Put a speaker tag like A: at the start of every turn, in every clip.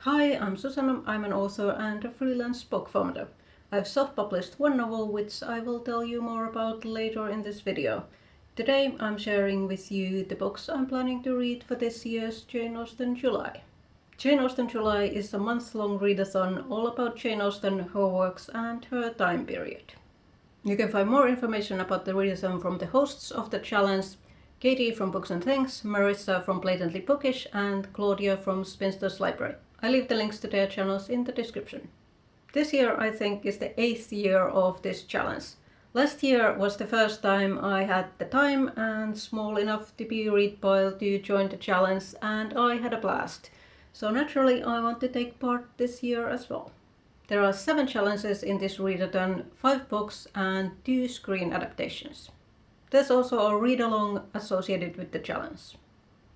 A: Hi, I'm Susanna. I'm an author and a freelance book founder. I've self-published one novel which I will tell you more about later in this video. Today I'm sharing with you the books I'm planning to read for this year's Jane Austen July. Jane Austen July is a month-long readathon all about Jane Austen, her works and her time period. You can find more information about the readathon from the hosts of the challenge: Katie from Books and Things, Marissa from Blatantly Bookish, and Claudia from Spinster's Library. I leave the links to their channels in the description. This year, I think, is the 8th year of this challenge. Last year was the first time I had the time and small enough to be read pile to join the challenge, and I had a blast. So naturally, I want to take part this year as well. There are 7 challenges in this readathon, 5 books and 2 screen adaptations. There's also a read-along associated with the challenge.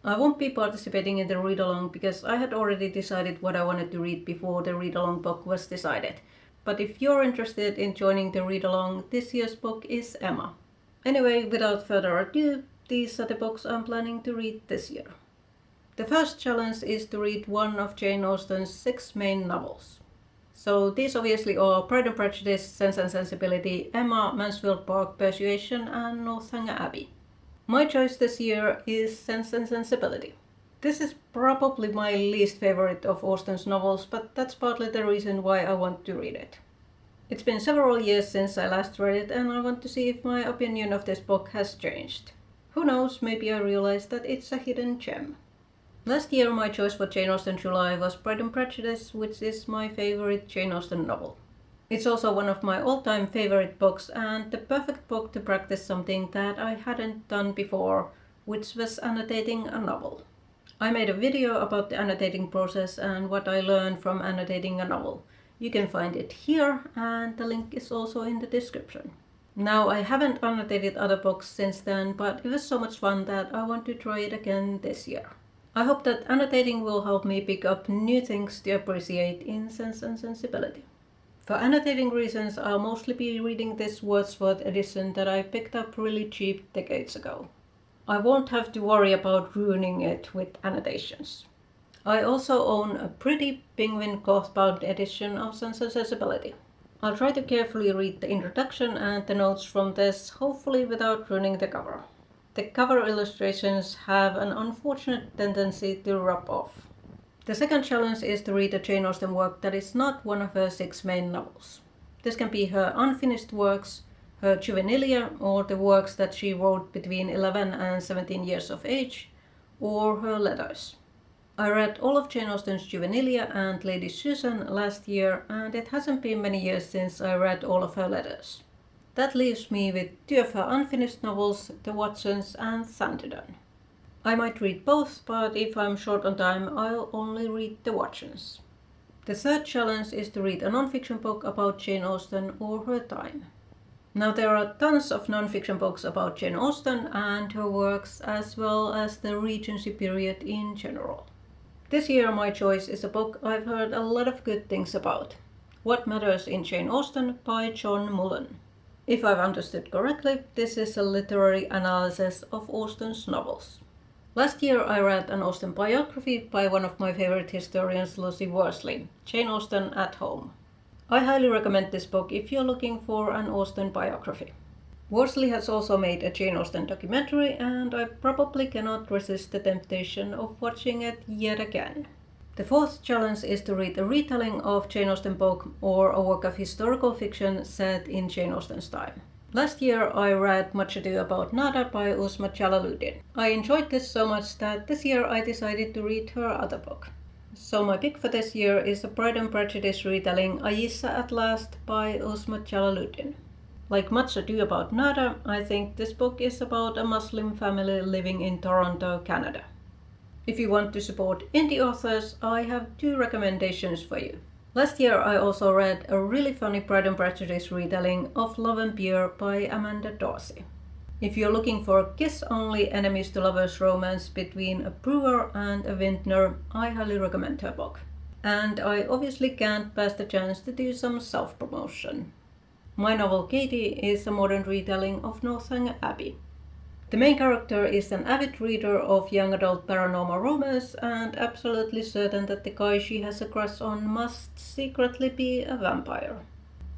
A: I won't be participating in the read-along because I had already decided what I wanted to read before the read-along book was decided. But if you're interested in joining the read-along, this year's book is Emma. Anyway, without further ado, these are the books I'm planning to read this year. The first challenge is to read one of Jane Austen's 6 main novels. So these obviously are Pride and Prejudice, Sense and Sensibility, Emma, Mansfield Park, Persuasion, and Northanger Abbey. My choice this year is Sense and Sensibility. This is probably my least favorite of Austen's novels, but that's partly the reason why I want to read it. It's been several years since I last read it, and I want to see if my opinion of this book has changed. Who knows, maybe I realize that it's a hidden gem. Last year my choice for Jane Austen July was Pride and Prejudice, which is my favorite Jane Austen novel. It's also one of my all-time favorite books and the perfect book to practice something that I hadn't done before, which was annotating a novel. I made a video about the annotating process and what I learned from annotating a novel. You can find it here, and the link is also in the description. Now, I haven't annotated other books since then, but it was so much fun that I want to try it again this year. I hope that annotating will help me pick up new things to appreciate in Sense and Sensibility. For annotating reasons, I'll mostly be reading this Wordsworth edition that I picked up really cheap decades ago. I won't have to worry about ruining it with annotations. I also own a pretty penguin cloth-bound edition of Sense and Sensibility. I'll try to carefully read the introduction and the notes from this, hopefully without ruining the cover. The cover illustrations have an unfortunate tendency to rub off. The second challenge is to read a Jane Austen work that is not one of her 6 main novels. This can be her unfinished works, her juvenilia, or the works that she wrote between 11 and 17 years of age, or her letters. I read all of Jane Austen's juvenilia and Lady Susan last year, and it hasn't been many years since I read all of her letters. That leaves me with 2 of her unfinished novels, The Watsons and Thunderdon. I might read both, but if I'm short on time, I'll only read The Watsons. The third challenge is to read a nonfiction book about Jane Austen or her time. Now, there are tons of nonfiction books about Jane Austen and her works, as well as the Regency period in general. This year my choice is a book I've heard a lot of good things about: What Matters in Jane Austen by John Mullen. If I've understood correctly, this is a literary analysis of Austen's novels. Last year I read an Austen biography by one of my favorite historians, Lucy Worsley, Jane Austen at Home. I highly recommend this book if you're looking for an Austen biography. Worsley has also made a Jane Austen documentary, and I probably cannot resist the temptation of watching it yet again. The fourth challenge is to read a retelling of Jane Austen book or a work of historical fiction set in Jane Austen's time. Last year I read Much Ado About Nada by Uzma Jalaluddin. I enjoyed this so much that this year I decided to read her other book. So my pick for this year is the Pride and Prejudice retelling Aissa at Last by Uzma Jalaluddin. Like Much Ado About Nada, I think this book is about a Muslim family living in Toronto, Canada. If you want to support indie authors, I have 2 recommendations for you. Last year I also read a really funny Pride and Prejudice retelling of Love and Beer by Amanda Darcy. If you're looking for a kiss-only enemies to lovers romance between a brewer and a vintner, I highly recommend her book. And I obviously can't pass the chance to do some self-promotion. My novel Katie is a modern retelling of Northanger Abbey. The main character is an avid reader of young adult paranormal romance and absolutely certain that the guy she has a crush on must secretly be a vampire.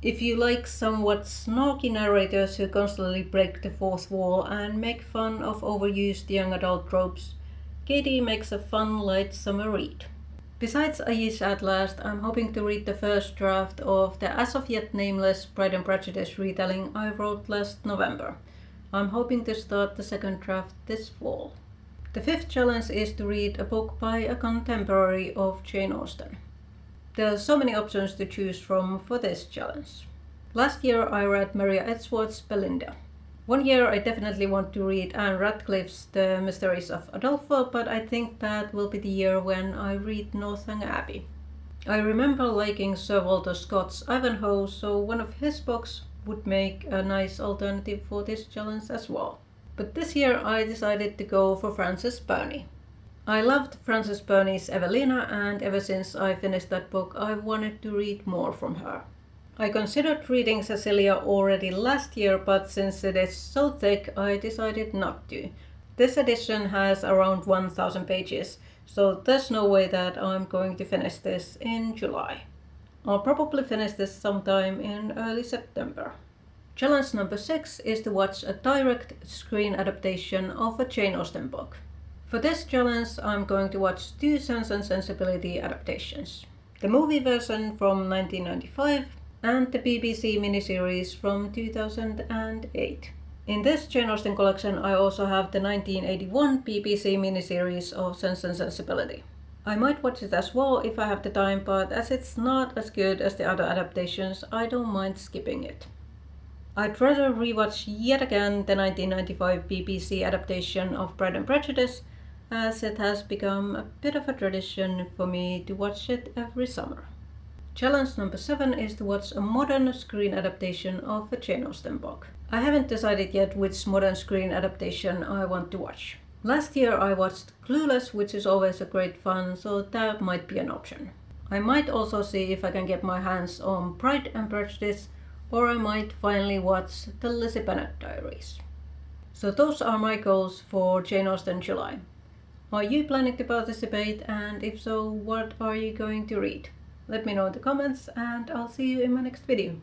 A: If you like somewhat snarky narrators who constantly break the fourth wall and make fun of overused young adult tropes, Katie makes a fun light summer read. Besides Ayish at Last, I'm hoping to read the first draft of the as of yet nameless Pride and Prejudice retelling I wrote last November. I'm hoping to start the second draft this fall. The fifth challenge is to read a book by a contemporary of Jane Austen. There are so many options to choose from for this challenge. Last year I read Maria Edgeworth's Belinda. One year I definitely want to read Anne Radcliffe's The Mysteries of Udolpho, but I think that will be the year when I read Northanger Abbey. I remember liking Sir Walter Scott's Ivanhoe, so one of his books would make a nice alternative for this challenge as well. But this year I decided to go for Frances Burney. I loved Frances Burney's Evelina, and ever since I finished that book I wanted to read more from her. I considered reading Cecilia already last year, but since it is so thick I decided not to. This edition has around 1000 pages, so there's no way that I'm going to finish this in July. I'll probably finish this sometime in early September. Challenge number 6 is to watch a direct screen adaptation of a Jane Austen book. For this challenge I'm going to watch 2 Sense and Sensibility adaptations. The movie version from 1995 and the BBC miniseries from 2008. In this Jane Austen collection I also have the 1981 BBC miniseries of Sense and Sensibility. I might watch it as well if I have the time, but as it's not as good as the other adaptations, I don't mind skipping it. I'd rather rewatch yet again the 1995 BBC adaptation of Pride and Prejudice, as it has become a bit of a tradition for me to watch it every summer. Challenge number 7 is to watch a modern screen adaptation of a Jane Austen book. I haven't decided yet which modern screen adaptation I want to watch. Last year I watched Clueless, which is always a great fun, so that might be an option. I might also see if I can get my hands on Pride and Prejudice, or I might finally watch the Lizzie Bennet Diaries. So those are my goals for Jane Austen July. Are you planning to participate, and if so, what are you going to read? Let me know in the comments and I'll see you in my next video.